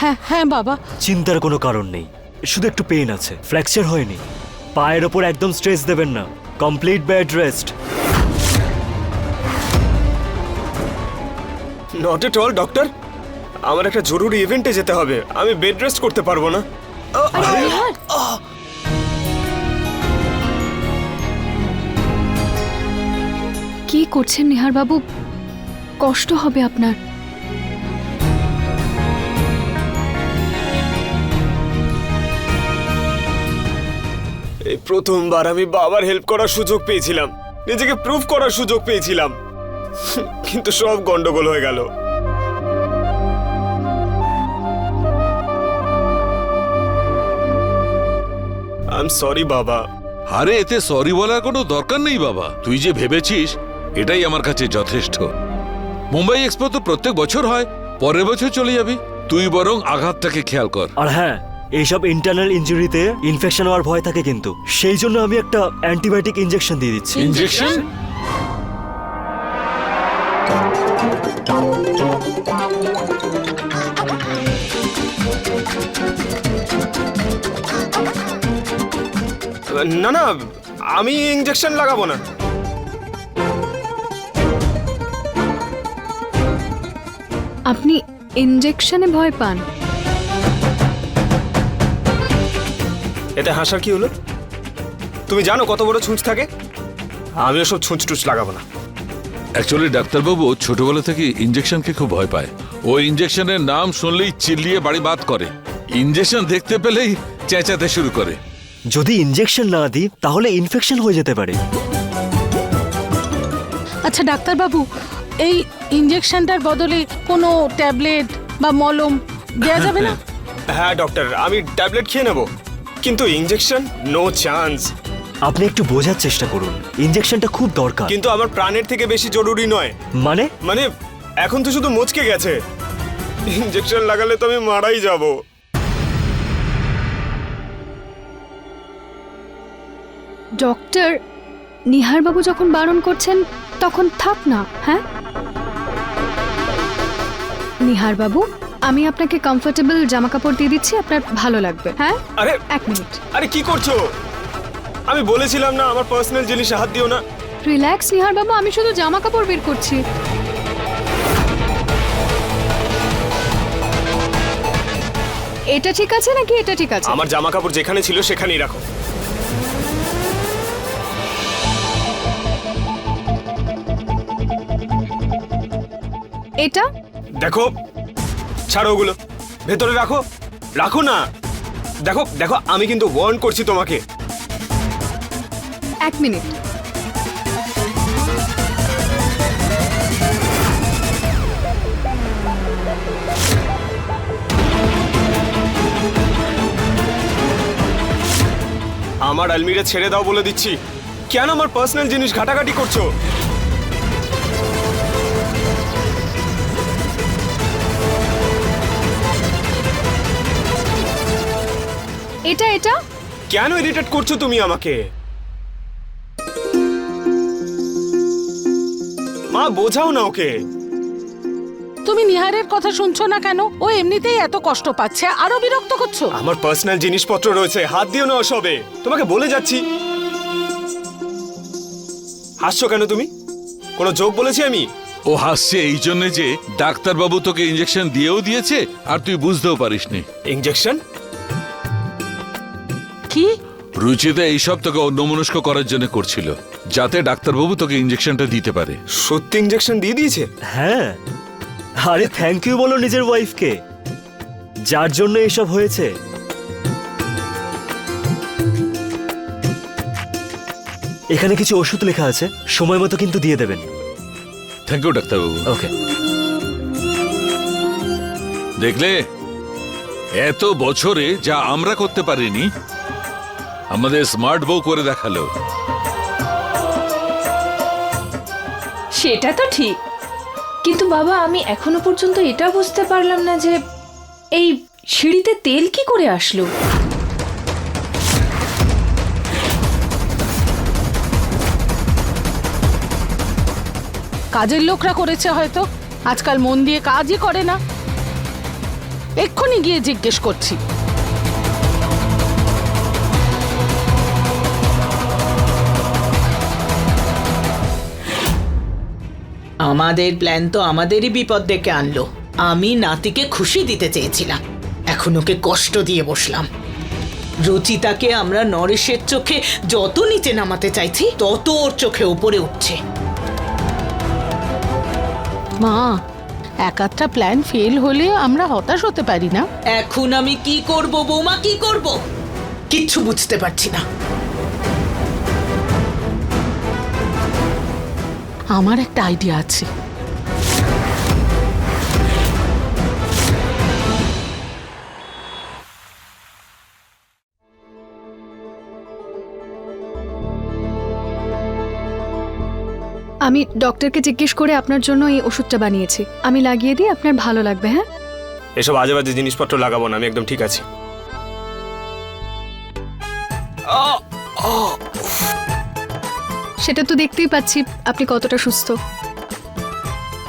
হ্যাঁ হ্যাঁ বাবা। চিন্তার কোনো কারণ নেই, শুধু একটু পেইন আছে, ফ্র্যাকচার হয়নি। পায়ের ওপর একদম স্ট্রেস দেবেন না, complete bed rest. Not at all doctor, আমার একটা জরুরি ইভেন্টে যেতে হবে, আমি বেড রেস্ট করতে পারবো না। কি করছেন নিহার বাবু? কষ্ট হবে আপনার। এই প্রথমবার আমি বাবার হেল্প করার সুযোগ পেয়েছিলাম, নিজেকে প্রুভ করার সুযোগ পেয়েছিলাম, কিন্তু সব গন্ডগোল হয়ে গেল। আই এম সরি বাবা। আরে এতে সরি বলার কোনো দরকার নেই বাবা। তুই যে ভেবেছিস এটাই আমার কাছে যথেষ্ট। মুম্বাই এক্সপো তো প্রত্যেক বছর হয়, পরের বছর চলে যাবি। তুই বরং আঘাতটাকে খেয়াল কর। আর হ্যাঁ, এইসব ইন্টারনাল ইনজুরিতে ইনফেকশন হওয়ার ভয় থাকে, কিন্তু সেই জন্য আমি একটা অ্যান্টিবায়োটিক ইনজেকশন দিয়ে দিচ্ছি। ইনজেকশন? না না, আমি ইনজেকশন লাগাবো না। আপনি ইনজেকশনে ভয় পান? এতে হাসার কি হলো? তুমি জানো কত বড় ছুঁচ থাকে? আমি ওসব ছুঁচ টুচ লাগাবো না। অ্যাকচুয়ালি ডাক্তারবাবু ছোটবেলা থেকে ইনজেকশনকে খুব ভয় পায়। ও ইনজেকশনের নাম শুনলেই চিল্লিয়ে বাড়ি বাদ করে, ইনজেকশন দেখতে পেলেই চেঁচাতে শুরু করে। যদি ইনজেকশন না দিই তাহলে ইনফেকশন হয়ে যেতে পারে। আচ্ছা ডাক্তারবাবু, এই ইনজেকশনটার বদলে কোনো ট্যাবলেট বা মলম দেওয়া যাবে না? হ্যাঁ ডক্টর, আমি ট্যাবলেট খেয়ে নেব, কিন্তু ইনজেকশন নো চান্স। আপনি একটু বোঝার চেষ্টা করুন, ইনজেকশনটা খুব দরকার। কিন্তু আমার প্রাণের থেকে বেশি জরুরি নয়। মানে এখন তো শুধু মুচকে গেছে, ইনজেকশন লাগালে তো আমি মারাই যাব। ডক্টর, নিহার বাবু যখন বারণ করছেন তখন থাক না। হ্যাঁ নিহার বাবু, আমি আপনাকে কমফোর্টেবল জামা কাপড় দিয়ে দিচ্ছি, আপনার ভালো লাগবে। হ্যাঁ আরে এক মিনিট। আরে কি করছো? আমি বলেছিলাম না আমার পার্সোনাল জিনিসে হাত দিও না। রিল্যাক্স নিহার বাবু, আমি শুধু জামা কাপড় বের করছি। এটা ঠিক আছে নাকি এটা ঠিক আছে? আমার জামা কাপড় যেখানে ছিল সেখানেই রাখো। এটা দেখো, ছাড়ো ওগুলো, ভেতরে রাখো। রাখো না। দেখো দেখো, আমি কিন্তু ওয়ার্ন করছি তোমাকে। এক মিনিট। আমার আলমিরা ছেড়ে দাও বলে দিচ্ছি। কেন আমার পার্সোনাল জিনিস ঘাটাঘাটি করছো? এটা এটা কেন ইরিটেট করছো তুমি আমাকে? মা বোঝাও না ওকে। তুমি নিহারের কথা শুনছো না কেন? ও এমনিতেই এত কষ্ট পাচ্ছে, আরো বিরক্ত করছো। আমার পার্সোনাল জিনিসপত্র রয়েছে, হাত দিও না ওসবে। তোমাকে বলে যাচ্ছি। হাসছো কেন তুমি? কোনো জোক বলেছি আমি? ও হাসছে এই জন্য যে ডাক্তারবাবু তোকে ইনজেকশন দিয়েও দিয়েছে আর তুই বুঝতেও পারিসনি। ইনজেকশন? কি? রুচিতা এইসব তোকে অন্যমনস্ক করার জন্য করছিল, যাতে ডাক্তারবাবু তোকে ইনজেকশনটা দিতে পারে। সত্যি ইনজেকশন দিয়ে দিয়েছে? হ্যাঁ, আরে থ্যাংক ইউ বলো নিজের ওয়াইফকে, যার জন্য এসব হয়েছে। এখানে কিছু ওষুধ লেখা আছে, সময় মতো কিন্তু দিয়ে দেবেন। থ্যাংক ইউ ডাক্তারবাবু। ওকে। দেখলে, এত বছরে যা আমরা করতে পারিনি আমাদের স্মার্ট বউ করে দেখালো। সেটা তো ঠিক, কিন্তু বাবা আমি এখনো পর্যন্ত এটা বুঝতে পারলাম না যে এই সিঁড়িতে তেল কি করে আসলো। কাজের লোকরা করেছে হয়তো, আজকাল মন দিয়ে কাজই করে না। এক্ষুনি গিয়ে জিজ্ঞেস করছি। আমাদের প্ল্যান তো আমাদেরই বিপদ ডেকে আনলো। আমি নাতিকে খুশি দিতে চেয়েছিলাম, এখন ওকে কষ্ট দিয়ে বসলাম। রুচিতাকে আমরা নরেশের চোখে যত নিচে নামাতে চাইছি তত ওর চোখে উপরে উঠছে। মা, এক একটা প্ল্যান ফেল হলে আমরা হতাশ হতে পারি না। এখন আমি কি করব বৌমা, কি করব কিচ্ছু বুঝতে পারছি না। আমার একটা আইডিয়া আছে। আমি ডক্টরকে জিজ্ঞেস করে আপনার জন্য এই ওষুধটা বানিয়েছি, আমি লাগিয়ে দিই, আপনার ভালো লাগবে। হ্যাঁ, এসব আজে বাজে জিনিসপত্র লাগাবো না, আমি একদম ঠিক আছি। সেটা তো দেখতেই পাচ্ছি আপনি কতটা সুস্থ।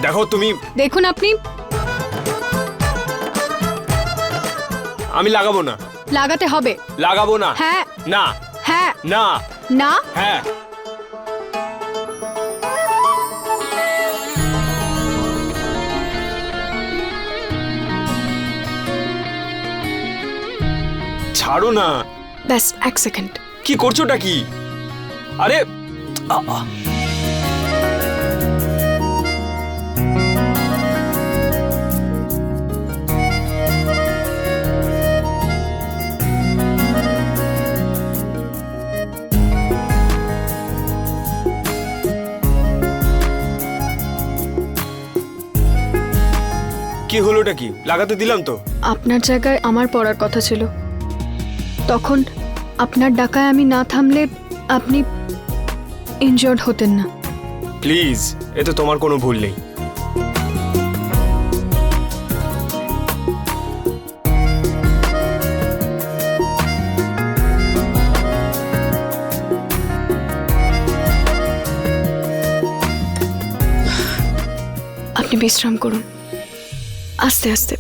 দেখো তুমি, দেখুন আপনি, আমি লাগাবো না। লাগাতে হবে। লাগাবো না। হ্যাঁ না হ্যাঁ না না। হ্যাঁ। ছাড়ো না। ব্যাস এক সেকেন্ড। কি করছোটা কি? আরে কি হলোটা কি? লাগাতে দিলাম তো। আপনার জায়গায় আমার পড়ার কথা ছিল, তখন আপনার ডাকায় আমি না থামলে আপনি ইনজিওর্ড হতেন না। প্লিজ, এতে তোমার কোনো ভুল নেই। আপনি বিশ্রাম করুন আস্তে আস্তে।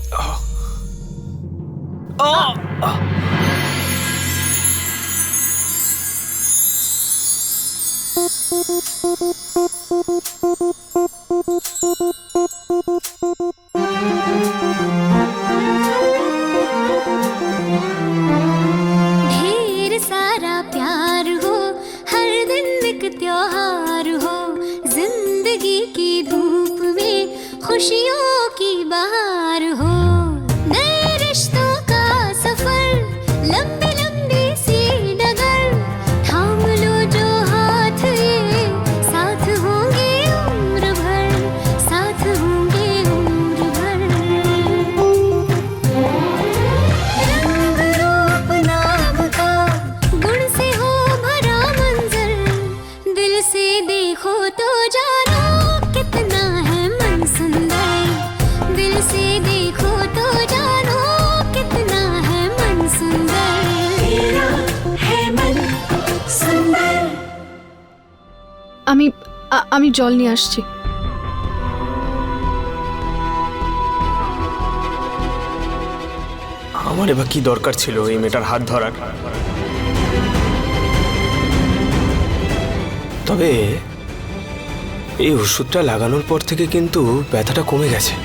ढेर सारा प्यार हो, हर दिन एक त्योहार हो, जिंदगी की धूप में खुशियों की बहार हो, नए रिश्तों का सफर, लंबी लंबी सी डगर, थाम लो जो हाथ ये, साथ होंगे उम्र भर, साथ होंगे उम्र भर। रंग रूप नाम का गुण से हो भरा मंजर, दिल से देखो तो जानो कितना है मन सुंदर, दिल से देखो तो जानो कितना है मन सुंदर, तेरा है मन सुंदर। আমি জল নিয়ে আসছি। আমার এবার কি দরকার ছিল এই মেয়েটার হাত ধরার? তবে এই ওষুধটা লাগানোর পর থেকে কিন্তু ব্যথাটা কমে গেছে।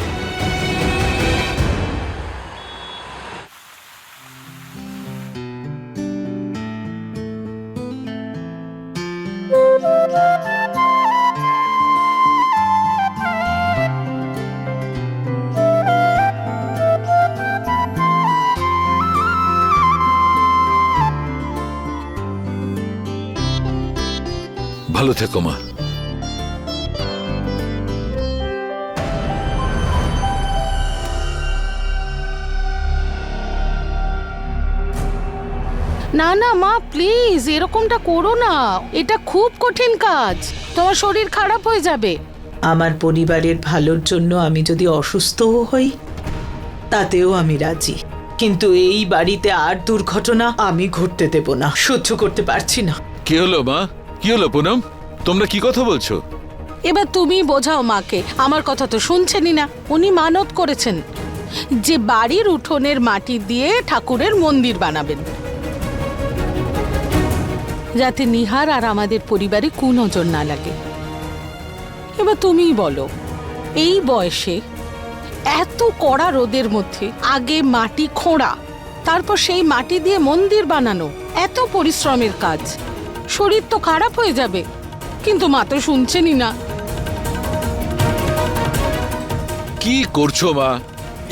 ভালো থেকো মা। না না মা, প্লিজ এরকমটা করো না, এটা খুব কঠিন কাজ, তোমার শরীর খারাপ হয়ে যাবে। আমার পরিবারের ভালোর জন্য আমি যদি অসুস্থও হই তাতেও আমি রাজি, কিন্তু এই বাড়িতে আর দুর্ঘটনা আমি ঘটতে দেব না, সহ্য করতে পারছি না। কি হলো মা, কি হলো পুনম, তোমরা কি কথা বলছো? এবার তুমি বোঝাও মাকে, আমার কথা তো শুনছেনই না, উনি মানত করেছেন। যে বাড়ির উঠোনের মাটি দিয়ে ঠাকুরের মন্দির বানাবেন, যাতে নিহার আর আমাদের পরিবারে কুনজর না লাগে। এবার তুমিই বলো, এই বয়সে এত কড়া রোদের মধ্যে আগে মাটি খোঁড়া, তারপর সেই মাটি দিয়ে মন্দির বানানো, এত পরিশ্রমের কাজ, শরীর তো খারাপ হয়ে যাবে। কিন্তু মা তো শুনছেনই না। কি করছো মা?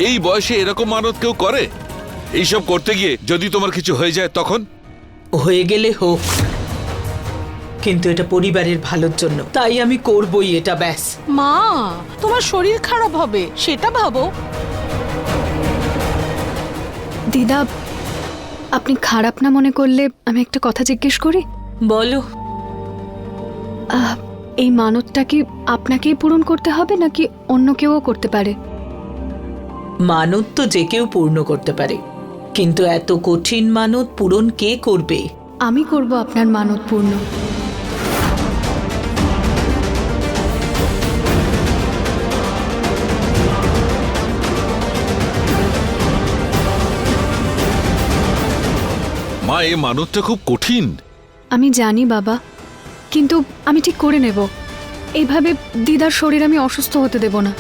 এই বয়সে এরকম মানত কেউ করে? এইসব করতে গিয়ে যদি তোমার কিছু হয়ে যায় তখন? হয়ে গেলে হোক, কিন্তু এটা পরিবারের ভালোর জন্য, তাই আমি করবই এটা, ব্যাস। মা, তোমার শরীর খারাপ হবে সেটা ভাবো। দিদা, আপনি খারাপ না মনে করলে আমি একটা কথা জিজ্ঞেস করি? বলো। এই মানতটা কি আপনাকেই পূরণ করতে হবে নাকি অন্য কেউও করতে পারে? মানত তো যে কেউ পূর্ণ করতে পারে, কিন্তু এত কঠিন মানত পূরণ কে করবে? আমি করব আপনার মানত পূর্ণ। মা, এই মানতটা খুব কঠিন। আমি জানি বাবা, কিন্তু আমি ঠিক করে নেব। এইভাবে দিদার শরীর আমি অসুস্থ হতে দেব না।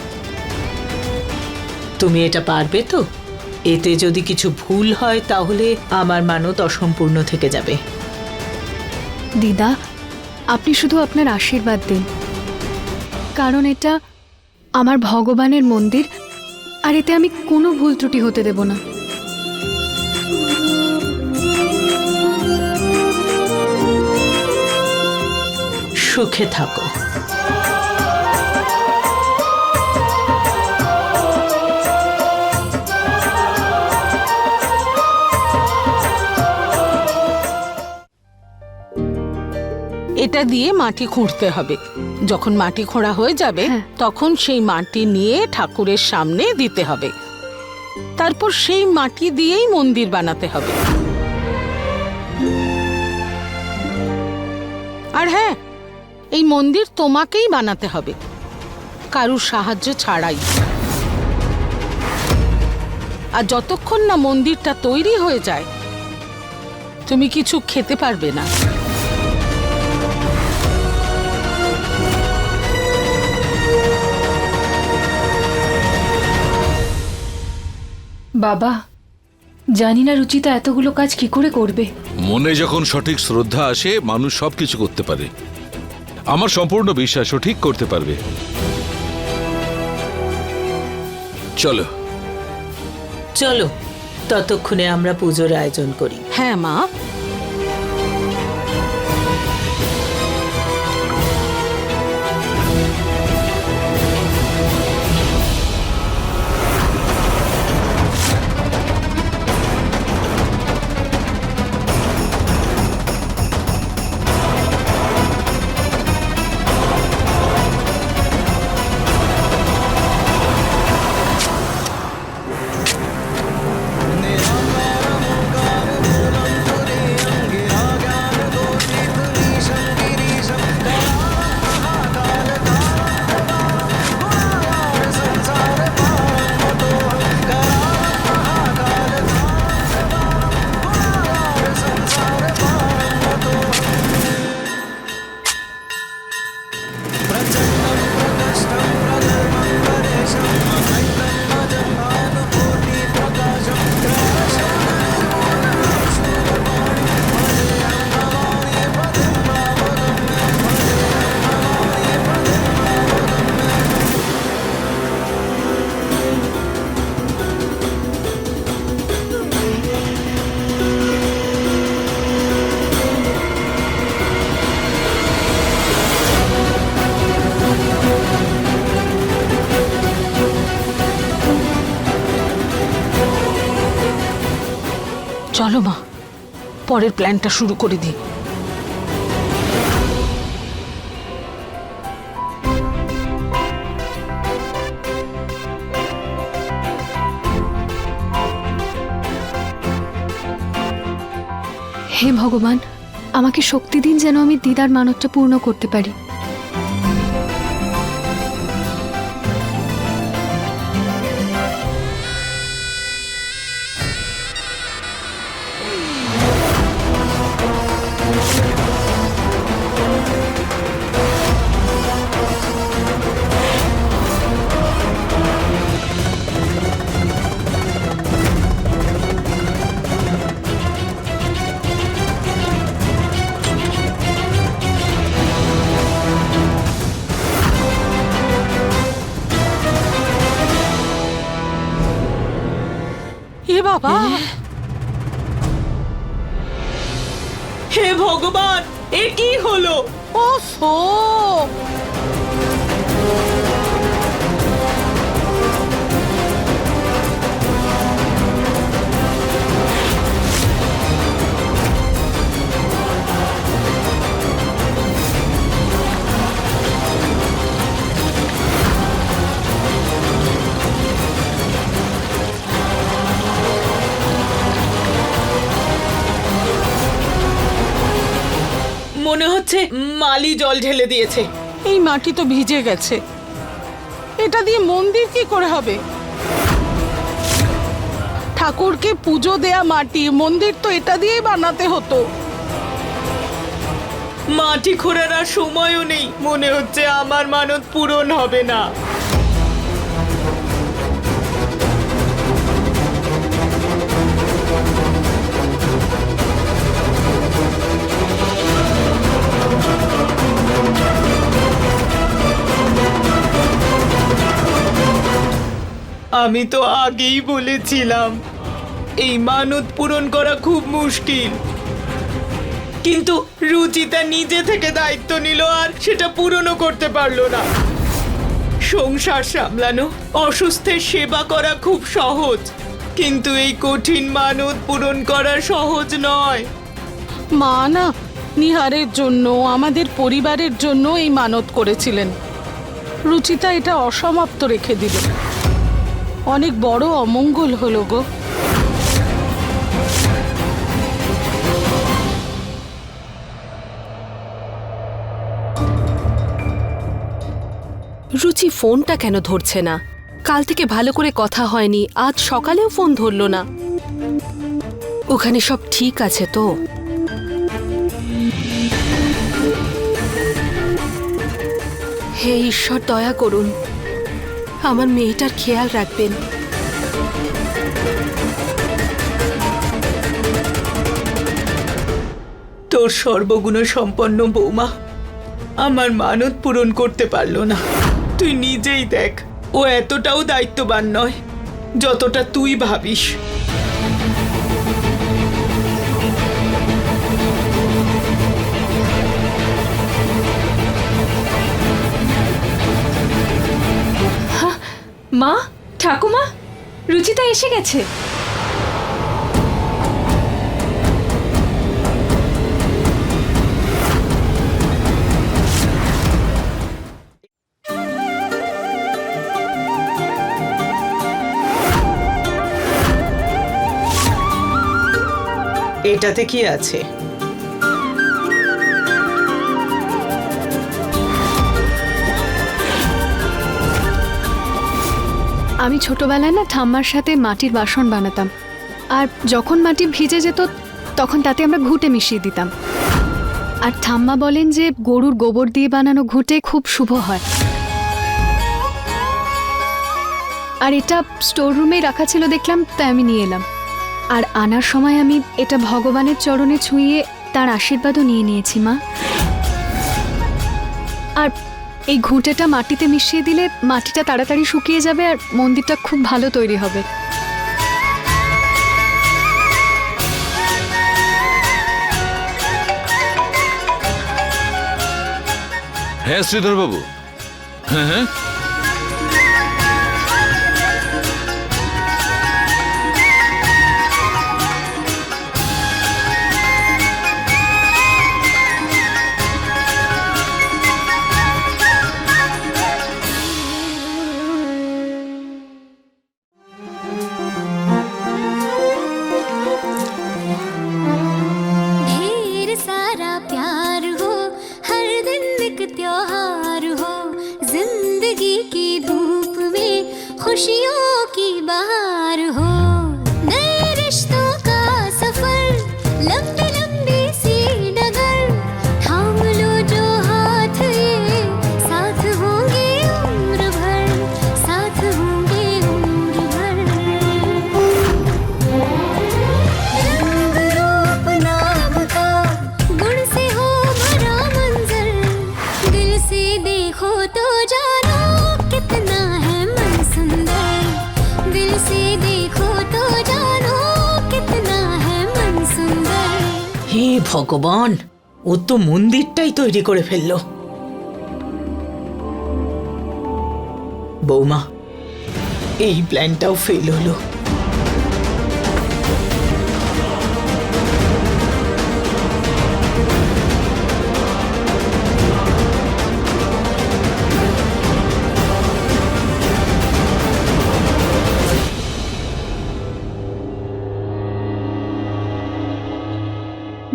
তুমি এটা পারবে তো? এতে যদি কিছু ভুল হয় তাহলে আমার মানত অসম্পূর্ণ থেকে যাবে। দিদা, আপনি শুধু আপনার আশীর্বাদ দিন, কারণ এটা আমার ভগবানের মন্দির, আর এতে আমি কোনো ভুল ত্রুটি হতে দেব না। সুখে থাকো। এটা দিয়ে মাটি খুঁড়তে হবে। যখন মাটি খোঁড়া হয়ে যাবে তখন সেই মাটি নিয়ে ঠাকুরের সামনে দিতে হবে। তারপর সেই মাটি দিয়েই মন্দির বানাতে হবে। আর হ্যাঁ, এই মন্দির তোমাকেই বানাতে হবে, কারুর সাহায্য ছাড়াই। আর যতক্ষণ না মন্দিরটা তৈরি হয়ে যায় তুমি কিছু খেতে পারবে না। বাবা, জানি না রুচিতা এতগুলো কাজ কি করে করবে। মনে যখন সঠিক শ্রদ্ধা আসে মানুষ সবকিছু করতে পারে। আমার সম্পূর্ণ বিশ্বাস ও ঠিক করতে পারবে। চলো চলো, ততক্ষণে আমরা পুজোর আয়োজন করি। হ্যাঁ মা। চলো মা, পরের প্ল্যানটা শুরু করে দিই। হে ভগবান, আমাকে শক্তি দিন যেন আমি দিদার মানতটা পূর্ণ করতে পারি। বাবা, হে ভগবান, এ কি হলো? ওফো! মনে হচ্ছে মালি জল ঢেলে দিয়েছে। এই মাটি তো ভিজে গেছে, এটা দিয়ে মন্দির কি করে হবে? ঠাকুরকে পুজো দেয়া মাটি, মন্দির তো এটা দিয়েই বানাতে হতো। মাটি খোঁড়ার আর সময়ও নেই, মনে হচ্ছে আমার মানত পূরণ হবে না। আমি তো আগেই বলেছিলাম এই মানত পূরণ করা খুব মুশকিল, কিন্তু রুচিতা নিজে থেকে দায়িত্ব নিল আর সেটা পূরণও করতে পারলো না। সংসার সামলানো, অসুস্থের সেবা করা খুব সহজ, কিন্তু এই কঠিন মানত পূরণ করা সহজ নয়। মা না নিহারের জন্য, আমাদের পরিবারের জন্য এই মানত করেছিলেন। রুচিতা এটা অসমাপ্ত রেখে দিল, অনেক বড় অমঙ্গল হলো গো। রুচি ফোনটা কেন ধরছে না? কাল থেকে ভালো করে কথা হয়নি, আজ সকালেও ফোন ধরলো না। ওখানে সব ঠিক আছে তো? হে ঈশ্বর, দয়া করুন, আমার মেয়েটার খেয়াল রাখবেন। তোর সর্বগুণ সম্পন্ন বৌমা আমার মানত পূরণ করতে পারলো না। তুই নিজেই দেখ, ও এতটাও দায়িত্ববান নয় যতটা তুই ভাবিস। মা, ঠাকুমা, রুচিতা এসে গেছে। এটাতে কি আছে? আমি ছোটবেলায় না ঠাম্মার সাথে মাটির বাসন বানাতাম, আর যখন মাটি ভিজে যেত তখন তাতে আমরা ঘুঁটে মিশিয়ে দিতাম। আর ঠাম্মা বলেন যে গরুর গোবর দিয়ে বানানো ঘুঁটে খুব শুভ হয়। আর এটা স্টোর রুমেই রাখা ছিল দেখলাম, তাই আমি নিয়ে এলাম। আর আনার সময় আমি এটা ভগবানের চরণে ছুঁয়ে তার আশীর্বাদও নিয়ে নিয়েছি মা। আর এই ঘুঁটেটা মাটিতে মিশিয়ে দিলে মাটিটা তাড়াতাড়ি শুকিয়ে যাবে আর মন্দিরটা খুব ভালো তৈরি হবে। হ্যাঁ শ্রীধর বাবু, হ্যাঁ হ্যাঁ, ढेर सारा प्यार हो, हर दिन एक त्योहार हो, जिंदगी ভগবান, ও তো মন্দিরটাই তৈরি করে ফেললো। বৌমা, এই প্ল্যানটাও ফেল হলো।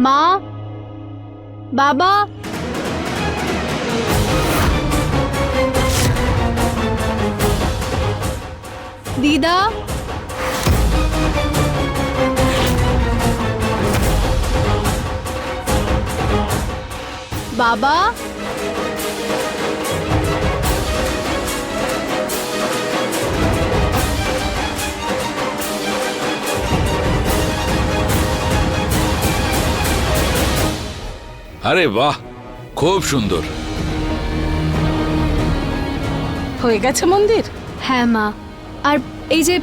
মা, বাবা, দিদা, বাবা, আরে বাহ, খুব সুন্দর। হয়ে গেছে মন্দির? হ্যাঁ মা, আর এই যে